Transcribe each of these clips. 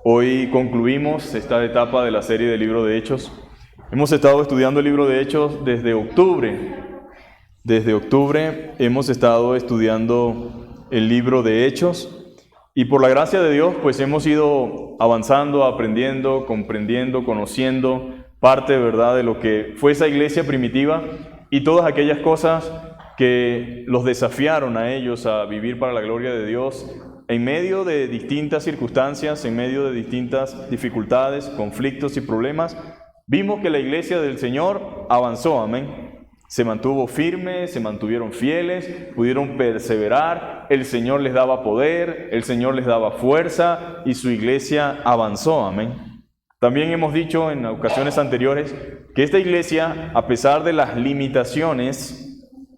Hoy concluimos esta etapa de la serie del libro de Hechos. Hemos estado estudiando el libro de Hechos desde octubre. Desde octubre hemos estado estudiando el libro de Hechos y por la gracia de Dios pues hemos ido avanzando, aprendiendo, comprendiendo, conociendo parte, ¿verdad?, de lo que fue esa iglesia primitiva y todas aquellas cosas que los desafiaron a ellos a vivir para la gloria de Dios en medio de distintas circunstancias, en medio de distintas dificultades, conflictos y problemas. Vimos que la iglesia del Señor avanzó, amén. Se mantuvo firme, se mantuvieron fieles, pudieron perseverar, el Señor les daba poder, el Señor les daba fuerza y su iglesia avanzó, amén. También hemos dicho en ocasiones anteriores que esta iglesia, a pesar de las limitaciones,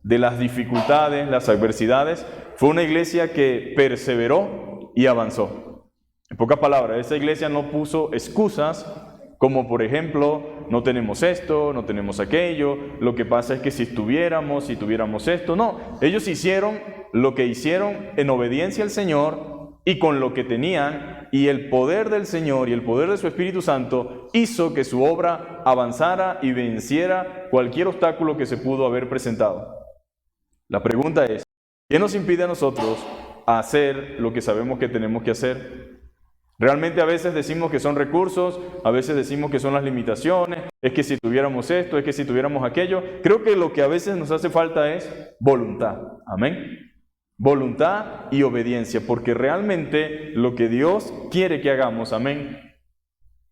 de las dificultades, las adversidades, fue una iglesia que perseveró y avanzó. En pocas palabras, esta iglesia no puso excusas como por ejemplo, no tenemos esto, no tenemos aquello, lo que pasa es que si tuviéramos esto. No, ellos hicieron lo que hicieron en obediencia al Señor y con lo que tenían, y el poder del Señor y el poder de su Espíritu Santo hizo que su obra avanzara y venciera cualquier obstáculo que se pudo haber presentado. La pregunta es, ¿qué nos impide a nosotros hacer lo que sabemos que tenemos que hacer? Realmente a veces decimos que son recursos, a veces decimos que son las limitaciones, es que si tuviéramos esto, es que si tuviéramos aquello. Creo que lo que a veces nos hace falta es voluntad, amén. Voluntad y obediencia, porque realmente lo que Dios quiere que hagamos, amén,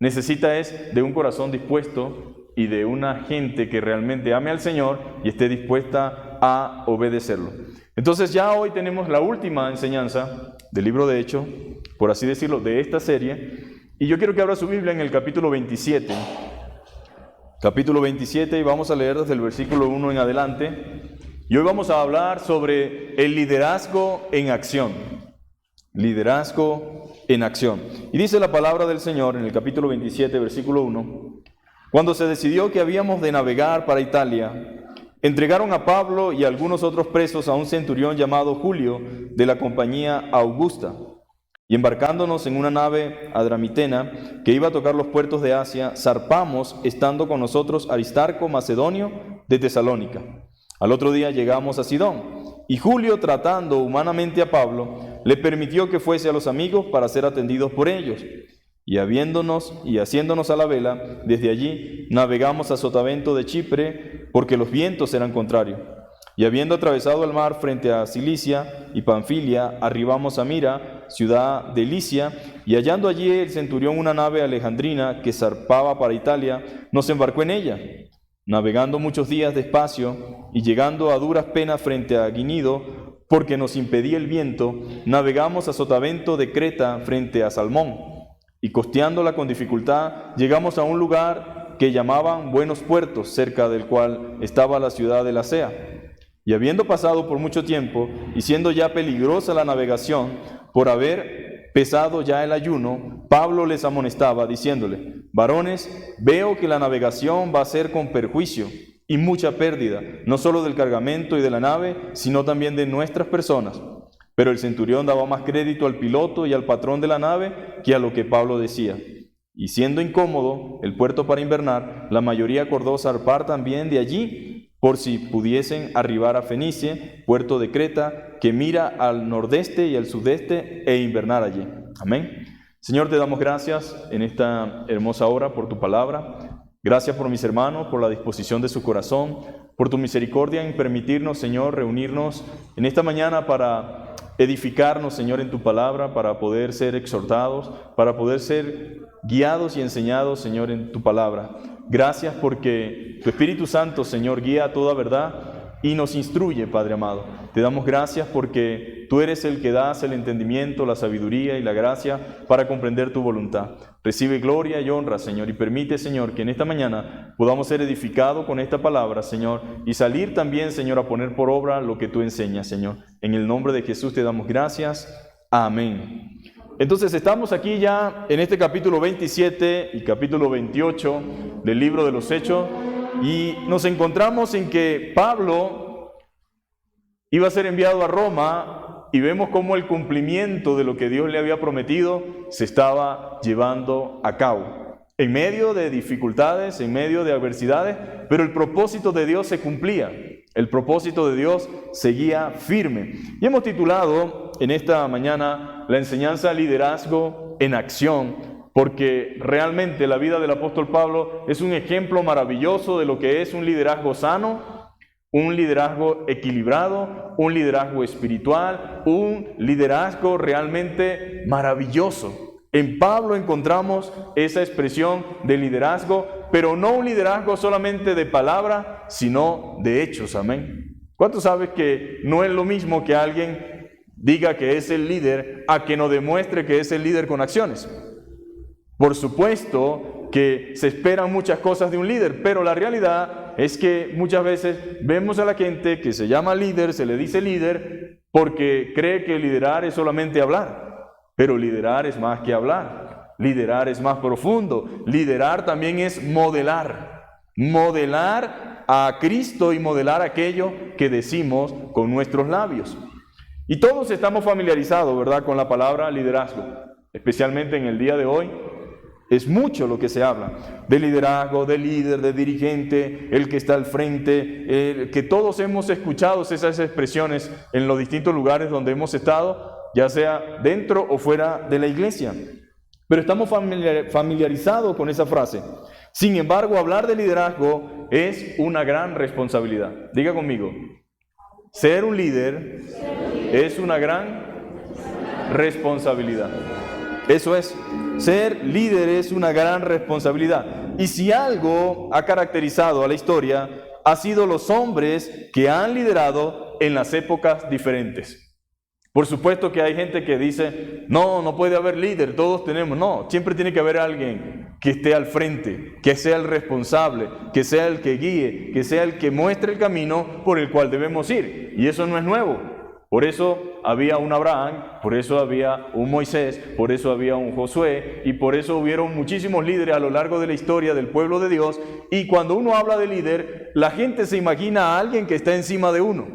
necesita es de un corazón dispuesto y de una gente que realmente ame al Señor y esté dispuesta a obedecerlo. Entonces ya hoy tenemos la última enseñanza del libro de Hechos, por así decirlo, de esta serie, y yo quiero que abra su Biblia en el capítulo 27. Capítulo 27, y vamos a leer desde el versículo 1 en adelante, y hoy vamos a hablar sobre el liderazgo en acción. Liderazgo en acción. Y dice la palabra del Señor en el capítulo 27, versículo 1, cuando se decidió que habíamos de navegar para Italia, entregaron a Pablo y a algunos otros presos a un centurión llamado Julio de la compañía Augusta. Y embarcándonos en una nave adramitena que iba a tocar los puertos de Asia, zarpamos, estando con nosotros Aristarco Macedonio de Tesalónica. Al otro día llegamos a Sidón, y Julio, tratando humanamente a Pablo, le permitió que fuese a los amigos para ser atendidos por ellos. Y haciéndonos a la vela, desde allí navegamos a Sotavento de Chipre, porque los vientos eran contrarios. Y habiendo atravesado el mar frente a Cilicia y Panfilia, arribamos a Mira, ciudad de Licia, y hallando allí el centurión una nave alejandrina que zarpaba para Italia, nos embarcó en ella. Navegando muchos días despacio, y llegando a duras penas frente a Gnido, porque nos impedía el viento, navegamos a Sotavento de Creta frente a Salmón. Y costeándola con dificultad, llegamos a un lugar que llamaban Buenos Puertos, cerca del cual estaba la ciudad de Lasea. Y habiendo pasado por mucho tiempo, y siendo ya peligrosa la navegación, por haber pesado ya el ayuno, Pablo les amonestaba, diciéndole: varones, veo que la navegación va a ser con perjuicio y mucha pérdida, no solo del cargamento y de la nave, sino también de nuestras personas. Pero el centurión daba más crédito al piloto y al patrón de la nave que a lo que Pablo decía. Y siendo incómodo el puerto para invernar, la mayoría acordó zarpar también de allí, por si pudiesen arribar a Fenice, puerto de Creta, que mira al nordeste y al sudeste, e invernar allí. Amén. Señor, te damos gracias en esta hermosa hora por tu palabra. Gracias por mis hermanos, por la disposición de su corazón, por tu misericordia en permitirnos, Señor, reunirnos en esta mañana para edificarnos, Señor, en tu palabra, para poder ser exhortados, para poder ser guiados y enseñados, Señor, en tu palabra. Gracias porque tu Espíritu Santo, Señor, guía a toda verdad y nos instruye, Padre amado. Te damos gracias porque tú eres el que das el entendimiento, la sabiduría y la gracia para comprender tu voluntad. Recibe gloria y honra, Señor, y permite, Señor, que en esta mañana podamos ser edificados con esta palabra, Señor, y salir también, Señor, a poner por obra lo que tú enseñas, Señor. En el nombre de Jesús te damos gracias. Amén. Entonces estamos aquí ya en este capítulo 27 y capítulo 28 del libro de los Hechos, y nos encontramos en que Pablo iba a ser enviado a Roma y vemos cómo el cumplimiento de lo que Dios le había prometido se estaba llevando a cabo. En medio de dificultades, en medio de adversidades, pero el propósito de Dios se cumplía. El propósito de Dios seguía firme. Y hemos titulado en esta mañana la enseñanza Liderazgo en Acción, porque realmente la vida del apóstol Pablo es un ejemplo maravilloso de lo que es un liderazgo sano, un liderazgo equilibrado, un liderazgo espiritual, un liderazgo realmente maravilloso. En Pablo encontramos esa expresión de liderazgo, pero no un liderazgo solamente de palabra, sino de hechos, amén. ¿Cuántos saben que no es lo mismo que alguien diga que es el líder a que nos demuestre que es el líder con acciones? Por supuesto que se esperan muchas cosas de un líder, pero la realidad es que muchas veces vemos a la gente que se llama líder, se le dice líder, porque cree que liderar es solamente hablar. Pero liderar es más que hablar, liderar es más profundo, liderar también es modelar a Cristo y modelar aquello que decimos con nuestros labios. Y todos estamos familiarizados, ¿verdad?, con la palabra liderazgo, especialmente en el día de hoy. Es mucho lo que se habla de liderazgo, de líder, de dirigente, el que está al frente, que todos hemos escuchado esas expresiones en los distintos lugares donde hemos estado, ya sea dentro o fuera de la iglesia. Pero estamos familiarizados con esa frase. Sin embargo, hablar de liderazgo es una gran responsabilidad. Diga conmigo, ser un líder es una gran responsabilidad. Eso es, ser líder es una gran responsabilidad. Y si algo ha caracterizado a la historia, ha sido los hombres que han liderado en las épocas diferentes. Por supuesto que hay gente que dice, no puede haber líder, todos tenemos. No, siempre tiene que haber alguien que esté al frente, que sea el responsable, que sea el que guíe, que sea el que muestre el camino por el cual debemos ir. Y eso no es nuevo. Por eso había un Abraham, por eso había un Moisés, por eso había un Josué, y por eso hubieron muchísimos líderes a lo largo de la historia del pueblo de Dios. Y cuando uno habla de líder, la gente se imagina a alguien que está encima de uno,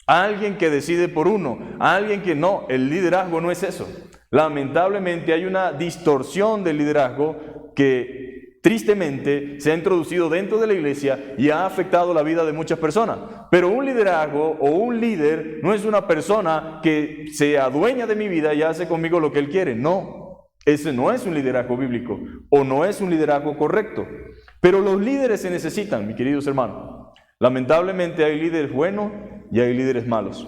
a alguien que decide por uno, a alguien que no. El liderazgo no es eso. Lamentablemente hay una distorsión del liderazgo que tristemente se ha introducido dentro de la iglesia y ha afectado la vida de muchas personas. Pero un liderazgo o un líder no es una persona que se adueña de mi vida y hace conmigo lo que él quiere. No, ese no es un liderazgo bíblico o no es un liderazgo correcto. Pero los líderes se necesitan, mis queridos hermanos. Lamentablemente hay líderes buenos y hay líderes malos.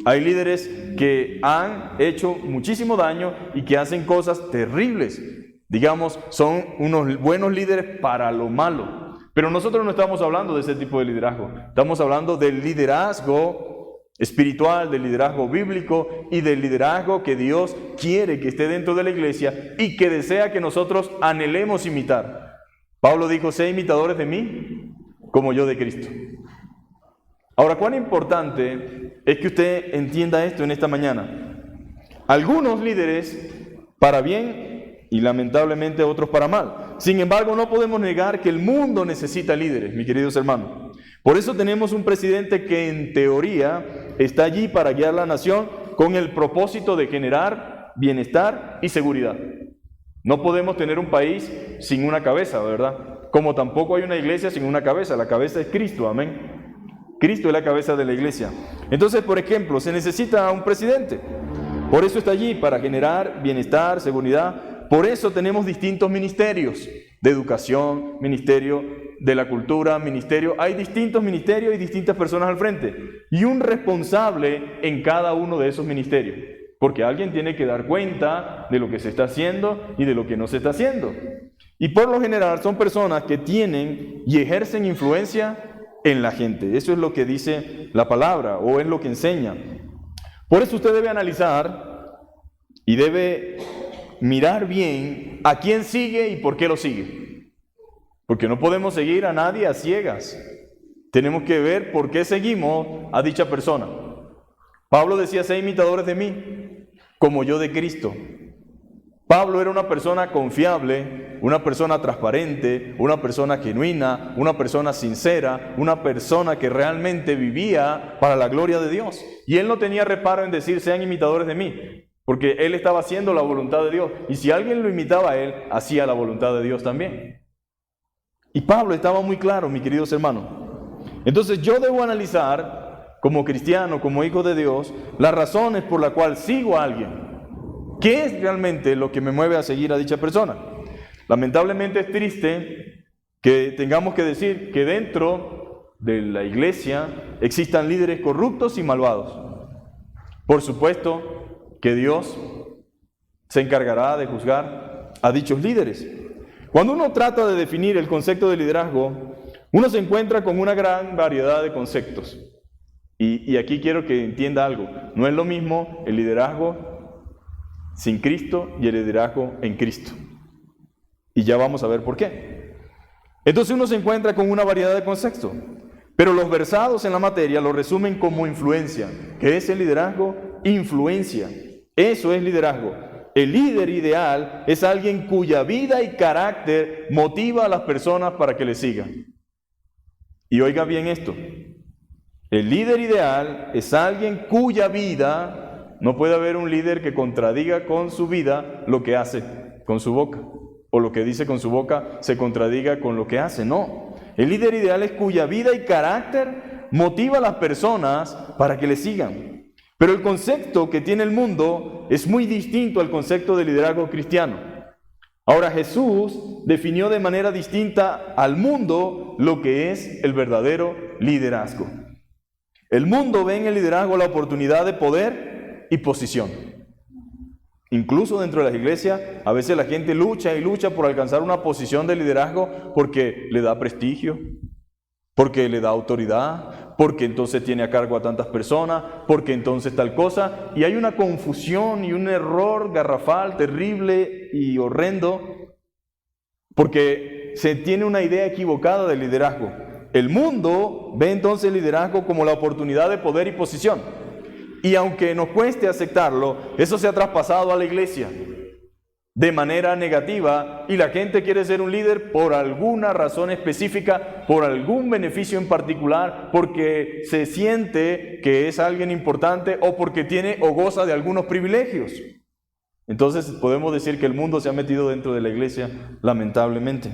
Hay líderes que han hecho muchísimo daño y que hacen cosas terribles. Digamos, son unos buenos líderes para lo malo. Pero nosotros no estamos hablando de ese tipo de liderazgo. Estamos hablando del liderazgo espiritual, del liderazgo bíblico y del liderazgo que Dios quiere que esté dentro de la iglesia y que desea que nosotros anhelemos imitar. Pablo dijo, sé imitadores de mí como yo de Cristo. Ahora, cuán importante es que usted entienda esto en esta mañana. Algunos líderes, para bien, y lamentablemente otros para mal. Sin embargo, no podemos negar que el mundo necesita líderes, mis queridos hermanos. Por eso tenemos un presidente que en teoría está allí para guiar la nación con el propósito de generar bienestar y seguridad. No podemos tener un país sin una cabeza, ¿verdad? Como tampoco hay una iglesia sin una cabeza. La cabeza es Cristo, amén. Cristo es la cabeza de la iglesia. Entonces, por ejemplo, se necesita un presidente. Por eso está allí, para generar bienestar, seguridad. Por eso tenemos distintos ministerios de educación, ministerio de la cultura, ministerio. Hay distintos ministerios y distintas personas al frente. Y un responsable en cada uno de esos ministerios. Porque alguien tiene que dar cuenta de lo que se está haciendo y de lo que no se está haciendo. Y por lo general son personas que tienen y ejercen influencia en la gente. Eso es lo que dice la palabra o es lo que enseña. Por eso usted debe analizar y debe mirar bien a quién sigue y por qué lo sigue. Porque no podemos seguir a nadie a ciegas. Tenemos que ver por qué seguimos a dicha persona. Pablo decía, sé imitadores de mí, como yo de Cristo. Pablo era una persona confiable una persona transparente, una persona genuina, una persona sincera, una persona que realmente vivía para la gloria de Dios. Y él no tenía reparo en decir, sean imitadores de mí, porque él estaba haciendo la voluntad de Dios. Y si alguien lo imitaba a él, hacía la voluntad de Dios también. Y Pablo estaba muy claro, mis queridos hermanos. Entonces yo debo analizar, como cristiano, como hijo de Dios, las razones por las cuales sigo a alguien. ¿Qué es realmente lo que me mueve a seguir a dicha persona? Lamentablemente es triste que tengamos que decir que dentro de la iglesia existan líderes corruptos y malvados. Por supuesto que Dios se encargará de juzgar a dichos líderes. Cuando uno trata de definir el concepto de liderazgo, uno se encuentra con una gran variedad de conceptos. Y aquí quiero que entienda algo. No es lo mismo el liderazgo sin Cristo y el liderazgo en Cristo. Y ya vamos a ver por qué. Entonces uno se encuentra con una variedad de conceptos, pero los versados en la materia lo resumen como influencia. ¿Qué es el liderazgo? Influencia. Eso es liderazgo. El líder ideal es alguien cuya vida y carácter motiva a las personas para que le sigan. Y oiga bien esto. El líder ideal es alguien cuya vida... No puede haber un líder que contradiga con su vida lo que hace con su boca, o lo que dice con su boca se contradiga con lo que hace. No, el líder ideal es cuya vida y carácter motiva a las personas para que le sigan. Pero el concepto que tiene el mundo es muy distinto al concepto de liderazgo cristiano. Ahora Jesús definió de manera distinta al mundo lo que es el verdadero liderazgo. El mundo ve en el liderazgo la oportunidad de poder y posición. Incluso dentro de las iglesias, a veces la gente lucha y lucha por alcanzar una posición de liderazgo porque le da prestigio, porque le da autoridad, porque entonces tiene a cargo a tantas personas, porque entonces tal cosa, y hay una confusión y un error garrafal, terrible y horrendo, porque se tiene una idea equivocada del liderazgo. El mundo ve entonces el liderazgo como la oportunidad de poder y posición. Y aunque nos cueste aceptarlo, eso se ha traspasado a la iglesia de manera negativa y la gente quiere ser un líder por alguna razón específica, por algún beneficio en particular, porque se siente que es alguien importante o porque tiene o goza de algunos privilegios. Entonces podemos decir que el mundo se ha metido dentro de la iglesia, lamentablemente.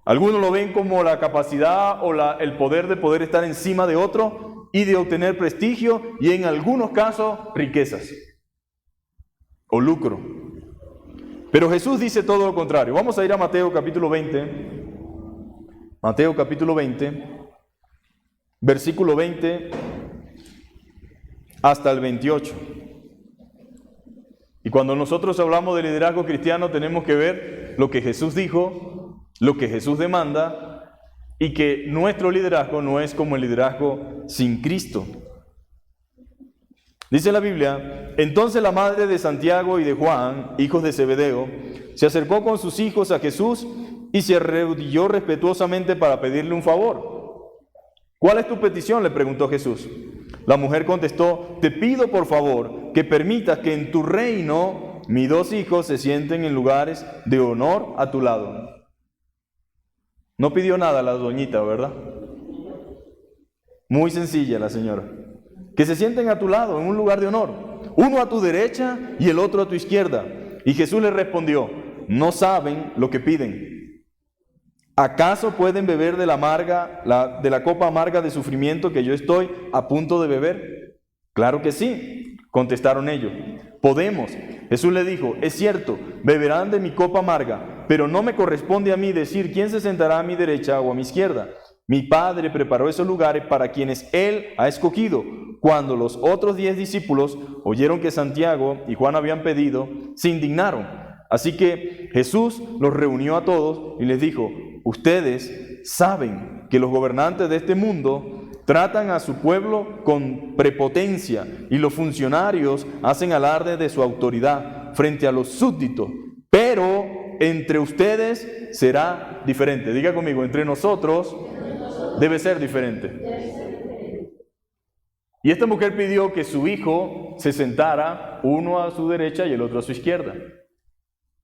Algunos lo ven como la capacidad o el poder de poder estar encima de otro y de obtener prestigio y en algunos casos riquezas o lucro. Pero Jesús dice todo lo contrario. Vamos a ir a Mateo capítulo 20. Mateo capítulo 20, versículo 20 hasta el 28. Y cuando nosotros hablamos de liderazgo cristiano tenemos que ver lo que Jesús dijo, lo que Jesús demanda, y que nuestro liderazgo no es como el liderazgo sin Cristo. Dice la Biblia, entonces la madre de Santiago y de Juan, hijos de Zebedeo, se acercó con sus hijos a Jesús y se arrodilló respetuosamente para pedirle un favor. ¿Cuál es tu petición?, le preguntó Jesús. La mujer contestó, te pido por favor que permitas que en tu reino mis 2 hijos se sienten en lugares de honor a tu lado. No pidió nada la doñita, ¿verdad? Muy sencilla la señora. Que se sienten a tu lado, en un lugar de honor. Uno a tu derecha y el otro a tu izquierda. Y Jesús le respondió, no saben lo que piden. ¿Acaso pueden beber de la copa amarga de sufrimiento que yo estoy a punto de beber? Claro que sí, contestaron ellos. Podemos. Jesús le dijo, es cierto, beberán de mi copa amarga, pero no me corresponde a mí decir quién se sentará a mi derecha o a mi izquierda. Mi Padre preparó esos lugares para quienes Él ha escogido. Cuando los otros 10 discípulos oyeron que Santiago y Juan habían pedido, se indignaron. Así que Jesús los reunió a todos y les dijo, ustedes saben que los gobernantes de este mundo tratan a su pueblo con prepotencia y los funcionarios hacen alarde de su autoridad frente a los súbditos. Pero entre ustedes será diferente. Diga conmigo, entre nosotros debe ser diferente. Y esta mujer pidió que su hijo se sentara, uno a su derecha y el otro a su izquierda.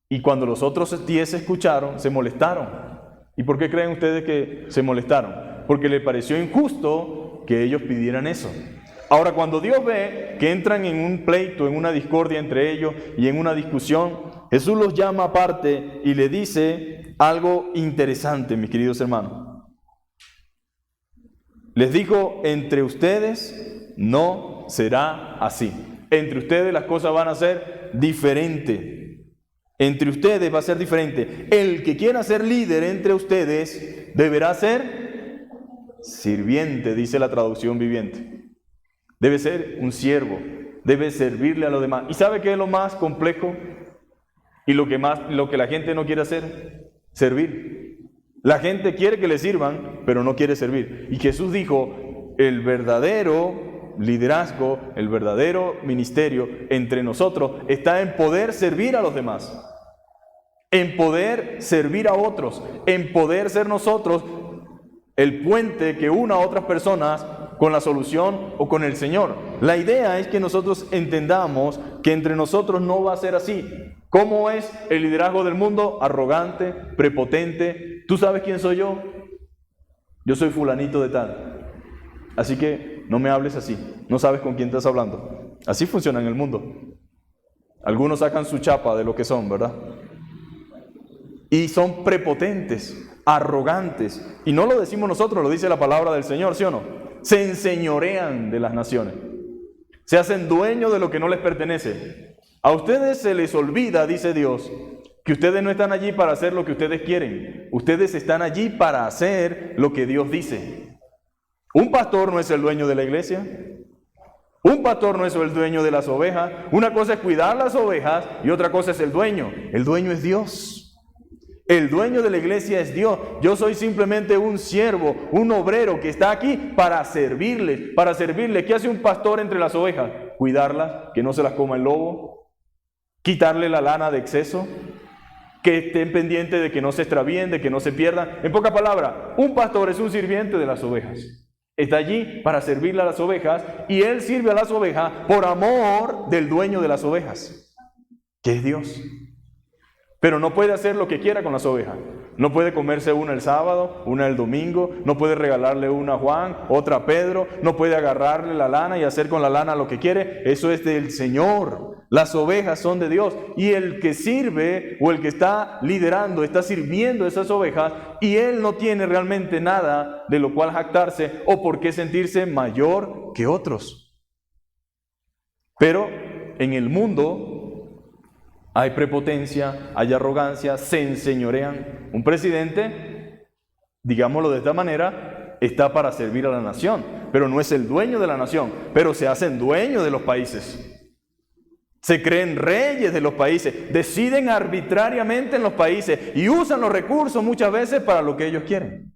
Y cuando los otros 10 escucharon, se molestaron. ¿Y por qué creen ustedes que se molestaron? Porque le pareció injusto que ellos pidieran eso. Ahora, cuando Dios ve que entran en un pleito, en una discordia entre ellos y en una discusión, Jesús los llama aparte y le dice algo interesante, mis queridos hermanos. Les dijo, entre ustedes no será así. Entre ustedes las cosas van a ser diferentes. Entre ustedes va a ser diferente. El que quiera ser líder entre ustedes deberá ser sirviente, dice la traducción viviente. Debe ser un siervo, debe servirle a los demás. ¿Y sabe qué es lo más complejo? Y lo que la gente no quiere hacer, servir. La gente quiere que le sirvan, pero no quiere servir. Y Jesús dijo, el verdadero liderazgo, el verdadero ministerio entre nosotros está en poder servir a los demás, en poder servir a otros, en poder ser nosotros el puente que una a otras personas con la solución o con el Señor. La idea es que nosotros entendamos que entre nosotros no va a ser así. ¿Cómo es el liderazgo del mundo? Arrogante, prepotente. ¿Tú sabes quién soy yo? Yo soy fulanito de tal. Así que no me hables así. No sabes con quién estás hablando. Así funciona en el mundo. Algunos sacan su chapa de lo que son, ¿verdad? Y son prepotentes, arrogantes. Y no lo decimos nosotros, lo dice la palabra del Señor, ¿sí o no? Se enseñorean de las naciones. Se hacen dueños de lo que no les pertenece. A ustedes se les olvida, dice Dios, que ustedes no están allí para hacer lo que ustedes quieren. Ustedes están allí para hacer lo que Dios dice. Un pastor no es el dueño de la iglesia. Un pastor no es el dueño de las ovejas. Una cosa es cuidar las ovejas y otra cosa es el dueño. El dueño es Dios. El dueño de la iglesia es Dios. Yo soy simplemente un siervo, un obrero que está aquí para servirles, para servirles. ¿Qué hace un pastor entre las ovejas? Cuidarlas, que no se las coma el lobo, quitarle la lana de exceso, que estén pendientes de que no se extravíen, de que no se pierdan. En pocas palabras, un pastor es un sirviente de las ovejas. Está allí para servirle a las ovejas y él sirve a las ovejas por amor del dueño de las ovejas, que es Dios. Pero no puede hacer lo que quiera con las ovejas. No puede comerse una el sábado, una el domingo, no puede regalarle una a Juan, otra a Pedro, no puede agarrarle la lana y hacer con la lana lo que quiere. Eso es del Señor. Las ovejas son de Dios. Y el que sirve o el que está liderando, está sirviendo esas ovejas y él no tiene realmente nada de lo cual jactarse o por qué sentirse mayor que otros. Pero en el mundo hay prepotencia, hay arrogancia, se enseñorean. Un presidente, digámoslo de esta manera, está para servir a la nación, pero no es el dueño de la nación, pero se hacen dueños de los países. Se creen reyes de los países, deciden arbitrariamente en los países y usan los recursos muchas veces para lo que ellos quieren.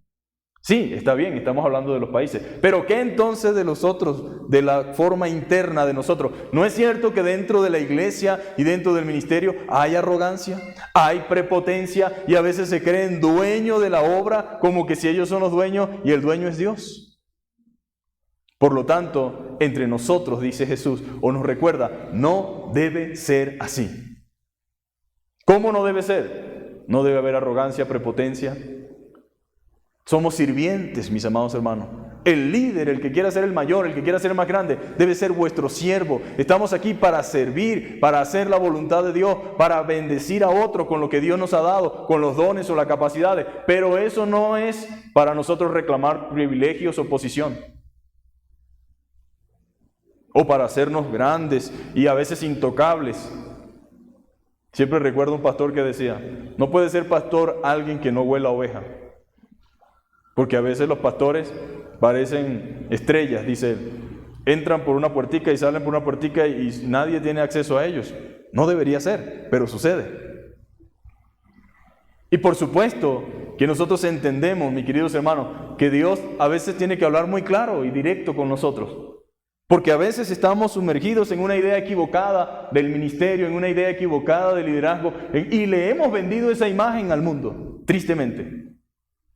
Sí, está bien, estamos hablando de los países, pero ¿qué entonces de los otros, de la forma interna de nosotros? ¿No es cierto que dentro de la iglesia y dentro del ministerio hay arrogancia, hay prepotencia y a veces se creen dueños de la obra como que si ellos son los dueños y el dueño es Dios? Por lo tanto, entre nosotros, dice Jesús, o nos recuerda, no debe ser así. ¿Cómo no debe ser? No debe haber arrogancia, prepotencia. Somos sirvientes, mis amados hermanos. El líder, el que quiera ser el mayor, el que quiera ser el más grande, debe ser vuestro siervo. Estamos aquí para servir, para hacer la voluntad de Dios, para bendecir a otros con lo que Dios nos ha dado, con los dones o las capacidades. Pero eso no es para nosotros reclamar privilegios o posición. O para hacernos grandes y a veces intocables. Siempre recuerdo un pastor que decía, no puede ser pastor alguien que no huela a oveja. Porque a veces los pastores parecen estrellas, dice él. Entran por una puertica y salen por una puertica y nadie tiene acceso a ellos. No debería ser, pero sucede. Y por supuesto que nosotros entendemos, mis queridos hermanos, que Dios a veces tiene que hablar muy claro y directo con nosotros. Porque a veces estamos sumergidos en una idea equivocada del ministerio, en una idea equivocada del liderazgo, y le hemos vendido esa imagen al mundo, tristemente.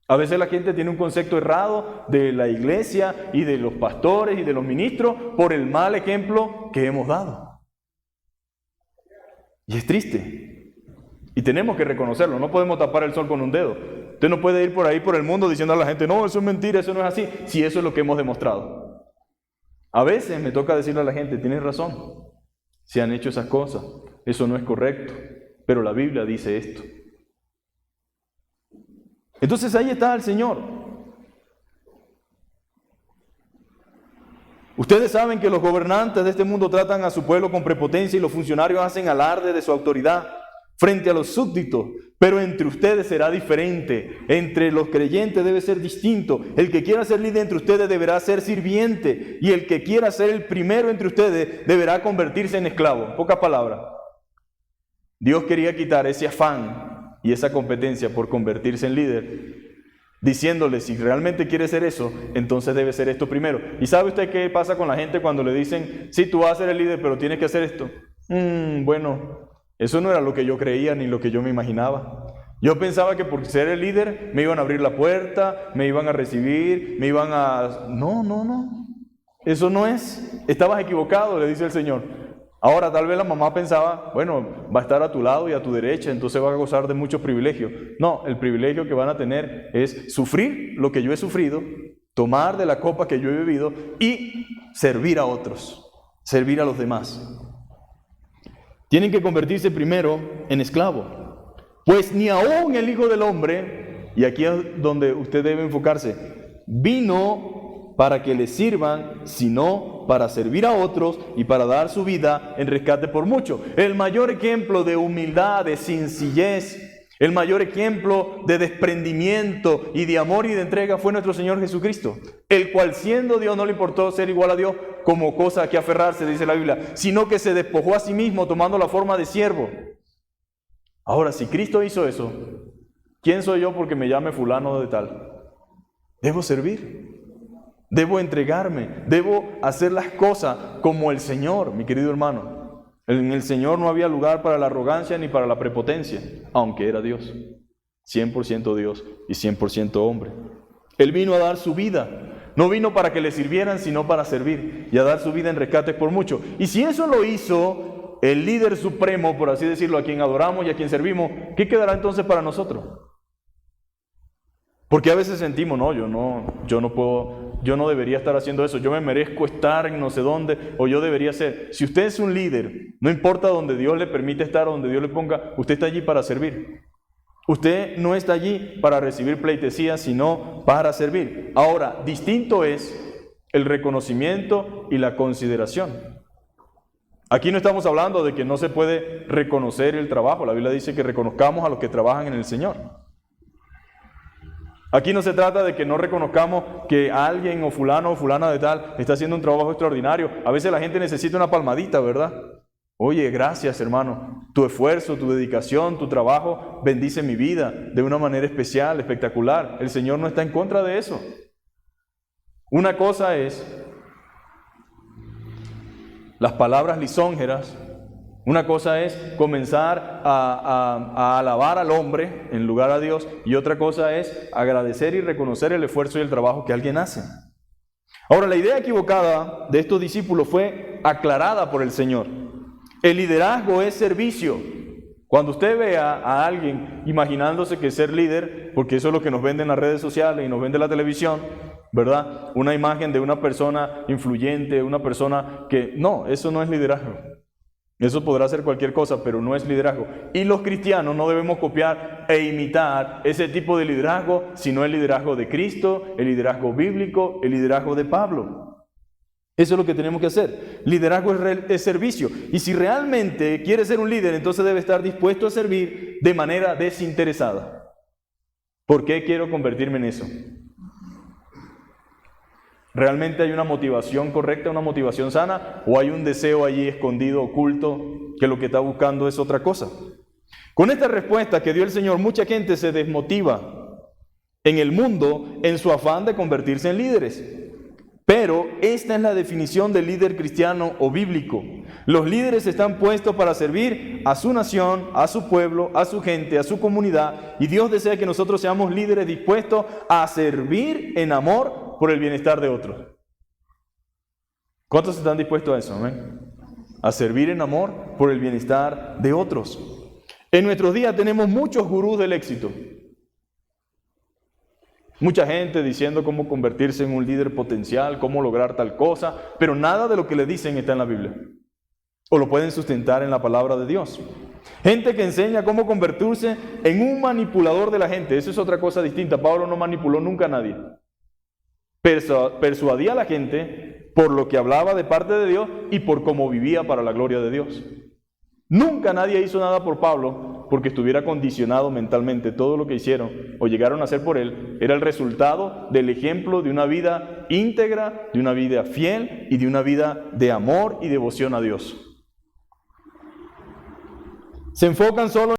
A veces la gente tiene un concepto errado de la iglesia y de los pastores y de los ministros por el mal ejemplo que hemos dado. Y es triste. Y tenemos que reconocerlo, no podemos tapar el sol con un dedo. Usted no puede ir por ahí por el mundo diciendo a la gente, no, eso es mentira, eso no es así, si eso es lo que hemos demostrado. A veces me toca decirle a la gente, tienes razón, se han hecho esas cosas, eso no es correcto, pero la Biblia dice esto. Entonces ahí está el Señor. Ustedes saben que los gobernantes de este mundo tratan a su pueblo con prepotencia y los funcionarios hacen alarde de su autoridad frente a los súbditos, pero entre ustedes será diferente, entre los creyentes debe ser distinto. El que quiera ser líder entre ustedes deberá ser sirviente, y el que quiera ser el primero entre ustedes deberá convertirse en esclavo. En pocas palabras, Dios quería quitar ese afán y esa competencia por convertirse en líder, diciéndole, si realmente quiere ser eso, entonces debe ser esto primero. ¿Y sabe usted qué pasa con la gente cuando le dicen, sí, tú vas a ser el líder, pero tienes que hacer esto? Bueno, eso no era lo que yo creía ni lo que yo me imaginaba. Yo pensaba que por ser el líder me iban a abrir la puerta, me iban a recibir, me iban a... No. Eso no es. Estabas equivocado, le dice el Señor. Ahora tal vez la mamá pensaba, bueno, va a estar a tu lado y a tu derecha, entonces va a gozar de muchos privilegios. No, el privilegio que van a tener es sufrir lo que yo he sufrido, tomar de la copa que yo he bebido y servir a otros, servir a los demás. Tienen que convertirse primero en esclavo, pues ni aún el Hijo del Hombre, y aquí es donde usted debe enfocarse, vino para que le sirvan, sino para servir a otros y para dar su vida en rescate por muchos. El mayor ejemplo de humildad, de sencillez, el mayor ejemplo de desprendimiento y de amor y de entrega fue nuestro Señor Jesucristo, el cual siendo Dios no le importó ser igual a Dios como cosa a que aferrarse, dice la Biblia, sino que se despojó a sí mismo tomando la forma de siervo. Ahora, si Cristo hizo eso, ¿quién soy yo porque me llame fulano de tal? Debo servir. Debo entregarme, debo hacer las cosas como el Señor, mi querido hermano. En el Señor no había lugar para la arrogancia ni para la prepotencia, aunque era Dios, 100% Dios y 100% hombre. Él vino a dar su vida, no vino para que le sirvieran, sino para servir y a dar su vida en rescate por mucho. Y si eso lo hizo el líder supremo, por así decirlo, a quien adoramos y a quien servimos, ¿qué quedará entonces para nosotros? Porque a veces sentimos, no, yo no puedo, yo no debería estar haciendo eso, yo me merezco estar en no sé dónde, o yo debería ser. Si usted es un líder, no importa donde Dios le permite estar o donde Dios le ponga, usted está allí para servir. Usted no está allí para recibir pleitesía, sino para servir. Ahora, distinto es el reconocimiento y la consideración. Aquí no estamos hablando de que no se puede reconocer el trabajo, la Biblia dice que reconozcamos a los que trabajan en el Señor. Aquí no se trata de que no reconozcamos que alguien o fulano o fulana de tal está haciendo un trabajo extraordinario. A veces la gente necesita una palmadita, ¿verdad? Oye, gracias hermano, tu esfuerzo, tu dedicación, tu trabajo bendice mi vida de una manera especial, espectacular. El Señor no está en contra de eso. Una cosa es las palabras lisonjeras. Una cosa es comenzar a alabar al hombre en lugar a Dios, y otra cosa es agradecer y reconocer el esfuerzo y el trabajo que alguien hace. Ahora, la idea equivocada de estos discípulos fue aclarada por el Señor. El liderazgo es servicio. Cuando usted vea a alguien imaginándose que ser líder, porque eso es lo que nos venden las redes sociales y nos vende la televisión, ¿verdad? Una imagen de una persona influyente, una persona que... No, eso no es liderazgo. Eso podrá ser cualquier cosa, pero no es liderazgo. Y los cristianos no debemos copiar e imitar ese tipo de liderazgo, sino el liderazgo de Cristo, el liderazgo bíblico, el liderazgo de Pablo. Eso es lo que tenemos que hacer. Liderazgo es servicio. Y si realmente quiere ser un líder, entonces debe estar dispuesto a servir de manera desinteresada. ¿Por qué quiero convertirme en eso? ¿Realmente hay una motivación correcta, una motivación sana? ¿O hay un deseo allí escondido, oculto, que lo que está buscando es otra cosa? Con esta respuesta que dio el Señor, mucha gente se desmotiva en el mundo en su afán de convertirse en líderes. Pero esta es la definición del líder cristiano o bíblico. Los líderes están puestos para servir a su nación, a su pueblo, a su gente, a su comunidad. Y Dios desea que nosotros seamos líderes dispuestos a servir en amor por el bienestar de otros. ¿Cuántos están dispuestos a eso? ¿Eh? A servir en amor por el bienestar de otros. En nuestros días tenemos muchos gurús del éxito. Mucha gente diciendo cómo convertirse en un líder potencial, cómo lograr tal cosa, pero nada de lo que le dicen está en la Biblia. O lo pueden sustentar en la palabra de Dios. Gente que enseña cómo convertirse en un manipulador de la gente. Eso es otra cosa distinta. Pablo no manipuló nunca a nadie. Persuadía a la gente por lo que hablaba de parte de Dios y por cómo vivía para la gloria de Dios. Nunca nadie hizo nada por Pablo porque estuviera condicionado mentalmente. Todo lo que hicieron o llegaron a hacer por él era el resultado del ejemplo de una vida íntegra, de una vida fiel y de una vida de amor y devoción a Dios. Se enfocan solo